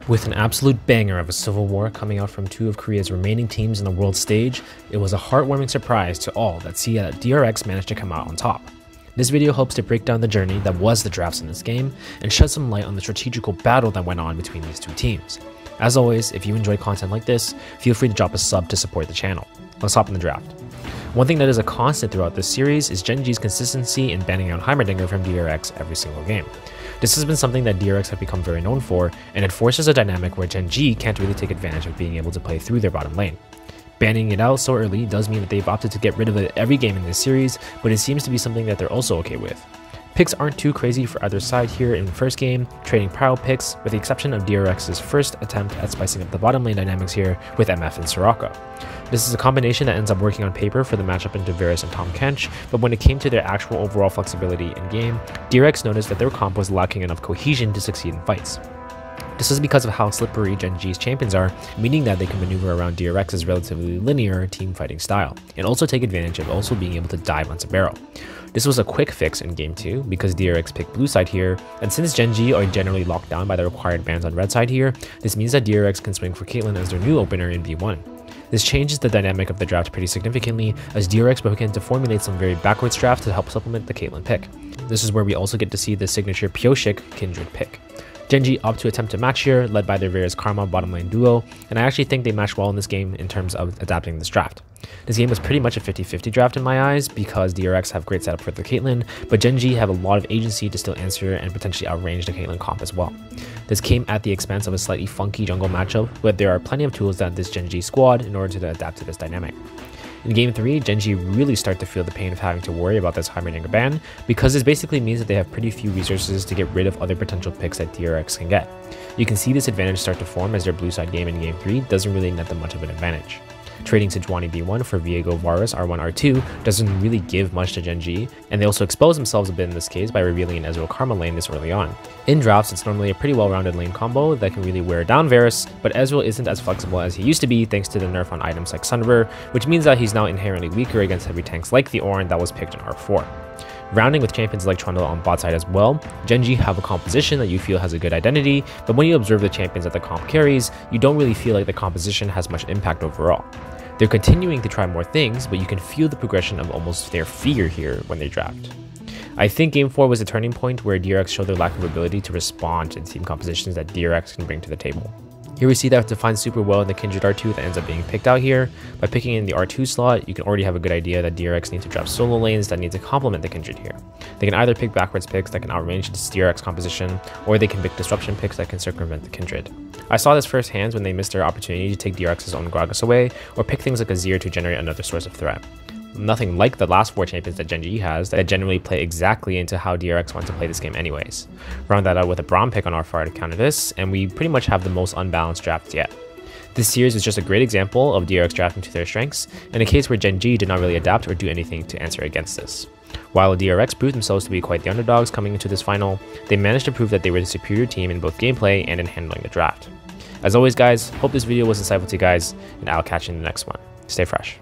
With an absolute banger of a civil war coming out from two of Korea's remaining teams in the world stage, it was a heartwarming surprise to all that see that DRX managed to come out on top. This video hopes to break down the journey that was the drafts in this game and shed some light on the strategical battle that went on between these two teams. As always, if you enjoy content like this, feel free to drop a sub to support the channel. Let's hop in the draft. One thing that is a constant throughout this series is Gen G's consistency in banning out Heimerdinger from DRX every single game. This has been something that DRX have become very known for, and it forces a dynamic where Gen G can't really take advantage of being able to play through their bottom lane. Banning it out so early does mean that they've opted to get rid of it every game in this series, but it seems to be something that they're also okay with. Picks aren't too crazy for either side here in the first game, trading prio picks, with the exception of DRX's first attempt at spicing up the bottom lane dynamics here with MF and Soraka. This is a combination that ends up working on paper for the matchup into Varus and Tahm Kench, but when it came to their actual overall flexibility in game, DRX noticed that their comp was lacking enough cohesion to succeed in fights. This is because of how slippery Gen G's champions are, meaning that they can maneuver around DRX's relatively linear team fighting style, and also take advantage of also being able to dive onto barrel. This was a quick fix in game 2 because DRX picked blue side here, and since Gen G are generally locked down by the required bans on red side here, this means that DRX can swing for Caitlyn as their new opener in V1. This changes the dynamic of the draft pretty significantly, as DRX began to formulate some very backwards draft to help supplement the Caitlyn pick. This is where we also get to see the signature Pyoshik Kindred pick. Gen G opt to attempt a match here, led by their Varus Karma bottom lane duo, and I actually think they matched well in this game in terms of adapting this draft. This game was pretty much a 50-50 draft in my eyes because DRX have great setup for the Caitlyn, but Gen G have a lot of agency to still answer and potentially outrange the Caitlyn comp as well. This came at the expense of a slightly funky jungle matchup, but there are plenty of tools that this Gen G squad in order to adapt to this dynamic. In game 3, Gen G really start to feel the pain of having to worry about this Heimerdinger ban, because this basically means that they have pretty few resources to get rid of other potential picks that DRX can get. You can see this advantage start to form as their blue side game in game 3 doesn't really net them much of an advantage. Trading Sejuani B1 for Viego Varus R1 R2 doesn't really give much to Gen G, and they also expose themselves a bit in this case by revealing an Ezreal Karma lane this early on. In drafts, it's normally a pretty well-rounded lane combo that can really wear down Varus, but Ezreal isn't as flexible as he used to be thanks to the nerf on items like Sunderer, which means that he's now inherently weaker against heavy tanks like the Ornn that was picked in R4. Rounding with champions like Trundle on bot side as well, Gen G have a composition that you feel has a good identity, but when you observe the champions that the comp carries, you don't really feel like the composition has much impact overall. They're continuing to try more things, but you can feel the progression of almost their fear here when they draft. I think game 4 was a turning point where DRX showed their lack of ability to respond to the team compositions that DRX can bring to the table. Here we see that defined super well in the Kindred R2 that ends up being picked out here. By picking in the R2 slot, you can already have a good idea that DRX need to draft solo lanes that need to complement the Kindred here. They can either pick backwards picks that can outrange this DRX composition, or they can pick disruption picks that can circumvent the Kindred. I saw this firsthand when they missed their opportunity to take DRX's own Gragas away, or pick things like Azir to generate another source of threat. Nothing like the last 4 champions that Gen G has that generally play exactly into how DRX wants to play this game anyways. Round that out with a Braum pick on our far to counter this, and we pretty much have the most unbalanced draft yet. This series is just a great example of DRX drafting to their strengths, and a case where Gen G did not really adapt or do anything to answer against this. While DRX proved themselves to be quite the underdogs coming into this final, they managed to prove that they were the superior team in both gameplay and in handling the draft. As always guys, hope this video was insightful to you guys, and I'll catch you in the next one. Stay fresh.